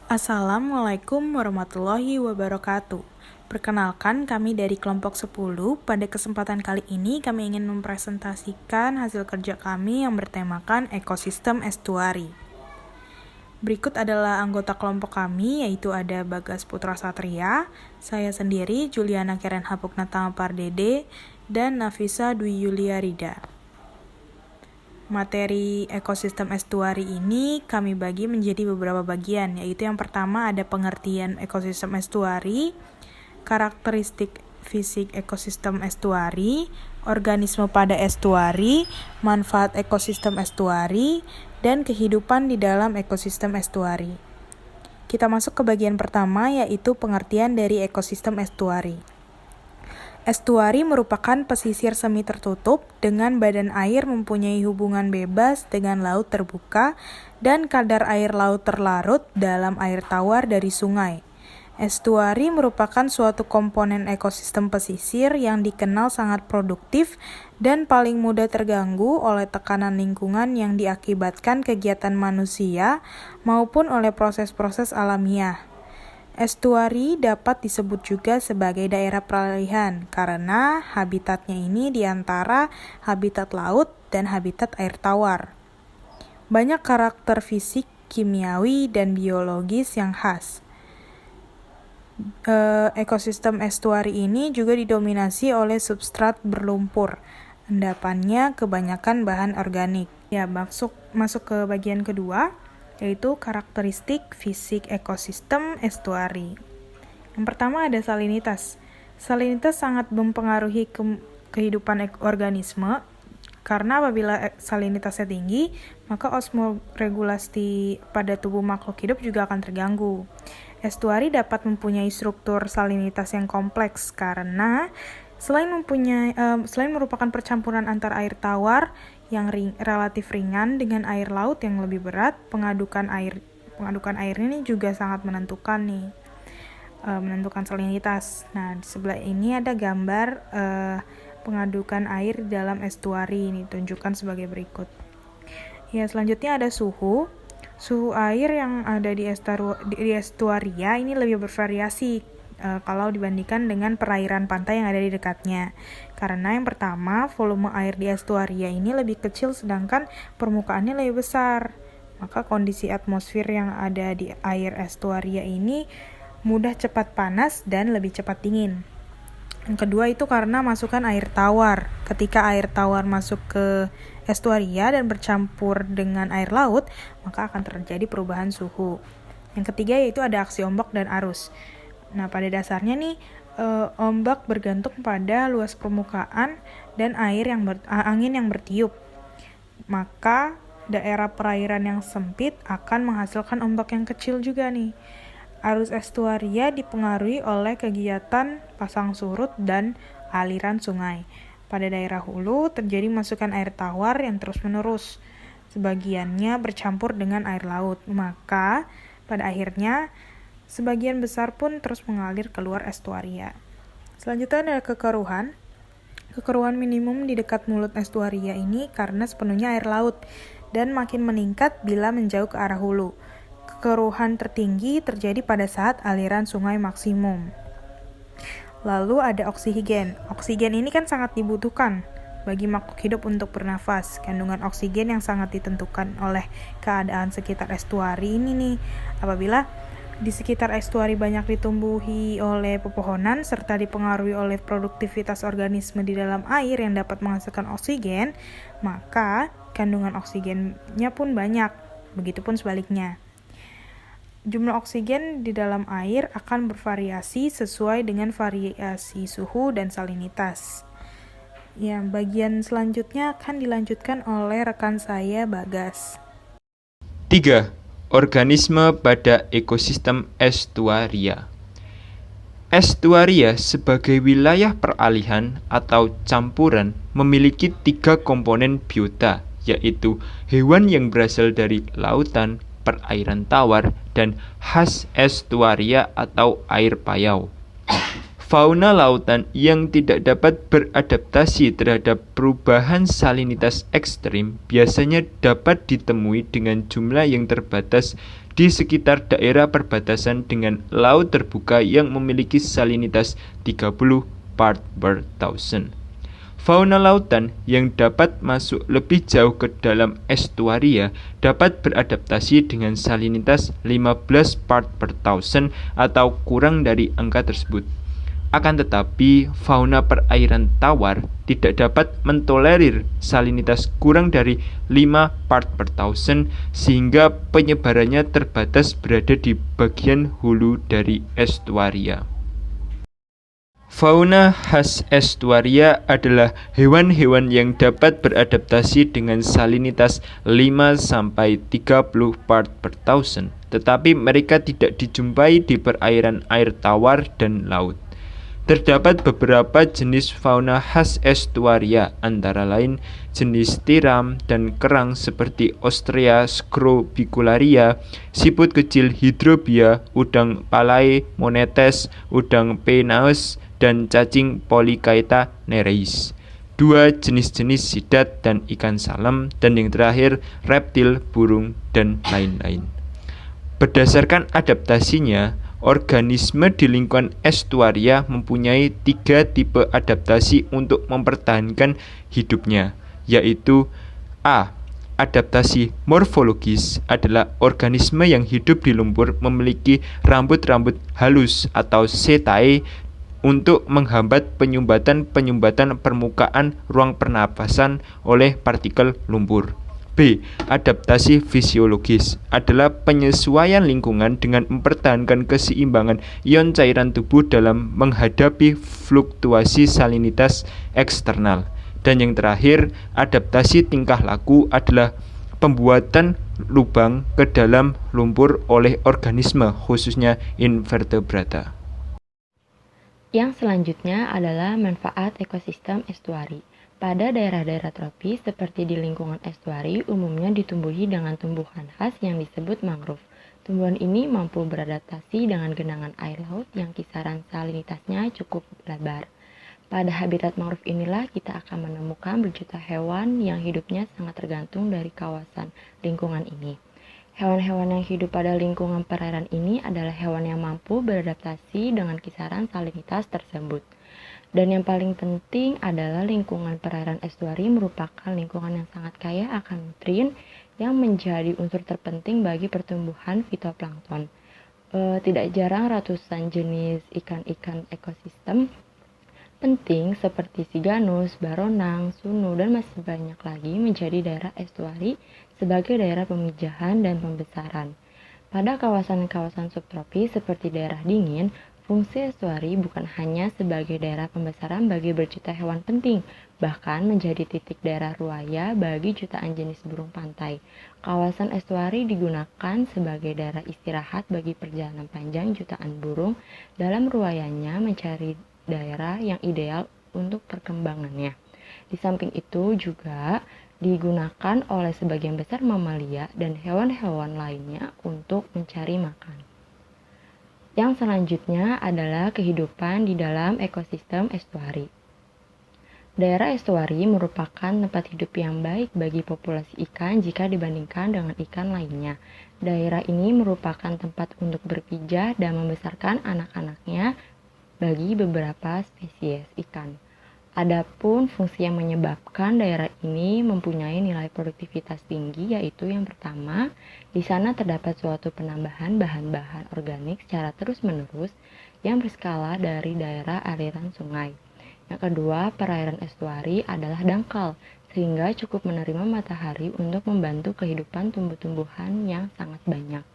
Assalamualaikum warahmatullahi wabarakatuh. Perkenalkan, kami dari kelompok 10. Pada kesempatan kali ini kami ingin mempresentasikan hasil kerja kami yang bertemakan ekosistem estuari. Berikut adalah anggota kelompok kami, yaitu ada Bagas Putra Satria, saya sendiri, Juliana Keren Hapuknatama Pardede, dan Nafisa Dwi Yulia Rida. Materi ekosistem estuari ini kami bagi menjadi beberapa bagian, yaitu yang pertama ada pengertian ekosistem estuari, karakteristik fisik ekosistem estuari, organisme pada estuari, manfaat ekosistem estuari, dan kehidupan di dalam ekosistem estuari. Kita masuk ke bagian pertama, yaitu pengertian dari ekosistem estuari. Estuari merupakan pesisir semi tertutup dengan badan air mempunyai hubungan bebas dengan laut terbuka dan kadar air laut terlarut dalam air tawar dari sungai. Estuari merupakan suatu komponen ekosistem pesisir yang dikenal sangat produktif dan paling mudah terganggu oleh tekanan lingkungan yang diakibatkan kegiatan manusia maupun oleh proses-proses alamiah. Estuari dapat disebut juga sebagai daerah peralihan karena habitatnya ini di antara habitat laut dan habitat air tawar. Banyak karakter fisik, kimiawi, dan biologis yang khas. Ekosistem estuari ini juga didominasi oleh substrat berlumpur. Endapannya kebanyakan bahan organik. Ya, masuk ke bagian kedua, yaitu karakteristik fisik ekosistem estuari. Yang pertama ada salinitas. Salinitas sangat mempengaruhi kehidupan organisme, karena apabila salinitasnya tinggi, maka osmoregulasi pada tubuh makhluk hidup juga akan terganggu. Estuari dapat mempunyai struktur salinitas yang kompleks karena selain merupakan percampuran antara air tawar yang relatif ringan dengan air laut yang lebih berat, pengadukan air ini juga sangat menentukan salinitas. Nah, di sebelah ini ada gambar pengadukan air dalam estuari, ini ditunjukkan sebagai berikut. Ya, selanjutnya ada suhu. Suhu air yang ada di estuaria ini lebih bervariasi kalau dibandingkan dengan perairan pantai yang ada di dekatnya. Karena yang pertama, volume air di estuaria ini lebih kecil sedangkan permukaannya lebih besar. Maka kondisi atmosfer yang ada di air estuaria ini mudah cepat panas dan lebih cepat dingin. Yang kedua itu karena masukan air tawar. Ketika air tawar masuk ke estuaria dan bercampur dengan air laut, maka akan terjadi perubahan suhu. Yang ketiga yaitu ada aksi ombak dan arus. Nah, pada dasarnya ombak bergantung pada luas permukaan dan angin yang bertiup. Maka daerah perairan yang sempit akan menghasilkan ombak yang kecil juga nih. Arus estuaria dipengaruhi oleh kegiatan pasang surut dan aliran sungai. Pada daerah hulu terjadi masukan air tawar yang terus-menerus. Sebagiannya bercampur dengan air laut. Maka pada akhirnya sebagian besar pun terus mengalir keluar estuaria. Selanjutnya ada kekeruhan. Kekeruhan minimum di dekat mulut estuaria ini karena sepenuhnya air laut dan makin meningkat bila menjauh ke arah hulu. Kekeruhan tertinggi terjadi pada saat aliran sungai maksimum. Lalu ada oksigen. Oksigen ini kan sangat dibutuhkan bagi makhluk hidup untuk bernafas. Kandungan oksigen yang sangat ditentukan oleh keadaan sekitar estuari ini nih. Apabila di sekitar estuari banyak ditumbuhi oleh pepohonan serta dipengaruhi oleh produktivitas organisme di dalam air yang dapat menghasilkan oksigen, maka kandungan oksigennya pun banyak. Begitupun sebaliknya. Jumlah oksigen di dalam air akan bervariasi sesuai dengan variasi suhu dan salinitas. Ya, bagian selanjutnya akan dilanjutkan oleh rekan saya, Bagas. 3. Organisme pada ekosistem estuaria. Estuaria sebagai wilayah peralihan atau campuran memiliki 3 komponen biota, yaitu hewan yang berasal dari lautan, perairan tawar, dan khas estuaria atau air payau. Fauna lautan yang tidak dapat beradaptasi terhadap perubahan salinitas ekstrim biasanya dapat ditemui dengan jumlah yang terbatas di sekitar daerah perbatasan dengan laut terbuka yang memiliki salinitas 30 part per thousand. Fauna lautan yang dapat masuk lebih jauh ke dalam estuaria dapat beradaptasi dengan salinitas 15 part per thousand atau kurang dari angka tersebut. Akan tetapi, fauna perairan tawar tidak dapat mentolerir salinitas kurang dari 5 part per thousand sehingga penyebarannya terbatas berada di bagian hulu dari estuaria. Fauna khas estuaria adalah hewan-hewan yang dapat beradaptasi dengan salinitas 5-30 part per thousand, tetapi mereka tidak dijumpai di perairan air tawar dan laut. Terdapat beberapa jenis fauna khas estuaria, antara lain jenis tiram dan kerang seperti Ostrea scrobicularia, siput kecil Hydrobia, udang Palae monetes, udang Penaeus, dan cacing Polychaeta nereis. Dua jenis-jenis sidat dan ikan salem, dan yang terakhir reptil, burung, dan lain-lain. Berdasarkan adaptasinya, organisme di lingkungan estuaria mempunyai 3 tipe adaptasi untuk mempertahankan hidupnya, yaitu A. Adaptasi morfologis adalah organisme yang hidup di lumpur memiliki rambut-rambut halus atau setae untuk menghambat penyumbatan permukaan ruang pernapasan oleh partikel lumpur. B. Adaptasi fisiologis adalah penyesuaian lingkungan dengan mempertahankan keseimbangan ion cairan tubuh dalam menghadapi fluktuasi salinitas eksternal. Dan yang terakhir, adaptasi tingkah laku adalah pembuatan lubang ke dalam lumpur oleh organisme, khususnya invertebrata. Yang selanjutnya adalah manfaat ekosistem estuari. Pada daerah-daerah tropis seperti di lingkungan estuari umumnya ditumbuhi dengan tumbuhan khas yang disebut mangrove. Tumbuhan ini mampu beradaptasi dengan genangan air laut yang kisaran salinitasnya cukup lebar. Pada habitat mangrove inilah kita akan menemukan berjuta hewan yang hidupnya sangat tergantung dari kawasan lingkungan ini. Hewan-hewan yang hidup pada lingkungan perairan ini adalah hewan yang mampu beradaptasi dengan kisaran salinitas tersebut. Dan yang paling penting adalah lingkungan perairan estuari merupakan lingkungan yang sangat kaya akan nutrien yang menjadi unsur terpenting bagi pertumbuhan fitoplankton. Tidak jarang ratusan jenis ikan-ikan ekosistem penting seperti siganus, baronang, sunu, dan masih banyak lagi menjadi daerah estuari sebagai daerah pemijahan dan pembesaran. Pada kawasan-kawasan subtropis seperti daerah dingin, fungsi estuari bukan hanya sebagai daerah pembesaran bagi berjuta hewan penting, bahkan menjadi titik daerah ruaya bagi jutaan jenis burung pantai. Kawasan estuari digunakan sebagai daerah istirahat bagi perjalanan panjang jutaan burung dalam ruayanya mencari daerah yang ideal untuk perkembangannya. Di samping itu juga digunakan oleh sebagian besar mamalia dan hewan-hewan lainnya untuk mencari makan. Yang selanjutnya adalah kehidupan di dalam ekosistem estuari. Daerah estuari merupakan tempat hidup yang baik bagi populasi ikan jika dibandingkan dengan ikan lainnya. Daerah ini merupakan tempat untuk berpijah dan membesarkan anak-anaknya bagi beberapa spesies ikan. Adapun fungsi yang menyebabkan daerah ini mempunyai nilai produktivitas tinggi yaitu yang pertama, di sana terdapat suatu penambahan bahan-bahan organik secara terus-menerus yang berskala dari daerah aliran sungai. Yang kedua, perairan estuari adalah dangkal sehingga cukup menerima matahari untuk membantu kehidupan tumbuh-tumbuhan yang sangat banyak.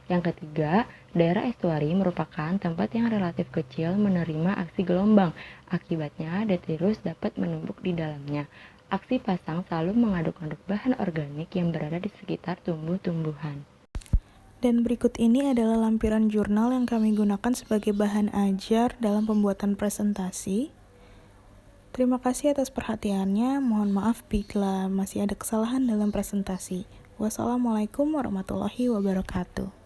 Yang ketiga, daerah estuari merupakan tempat yang relatif kecil menerima aksi gelombang. Akibatnya, detritus dapat menumpuk di dalamnya. Aksi pasang selalu mengaduk-aduk bahan organik yang berada di sekitar tumbuh-tumbuhan. Dan berikut ini adalah lampiran jurnal yang kami gunakan sebagai bahan ajar dalam pembuatan presentasi. Terima kasih atas perhatiannya. Mohon maaf bila masih ada kesalahan dalam presentasi. Wassalamualaikum warahmatullahi wabarakatuh.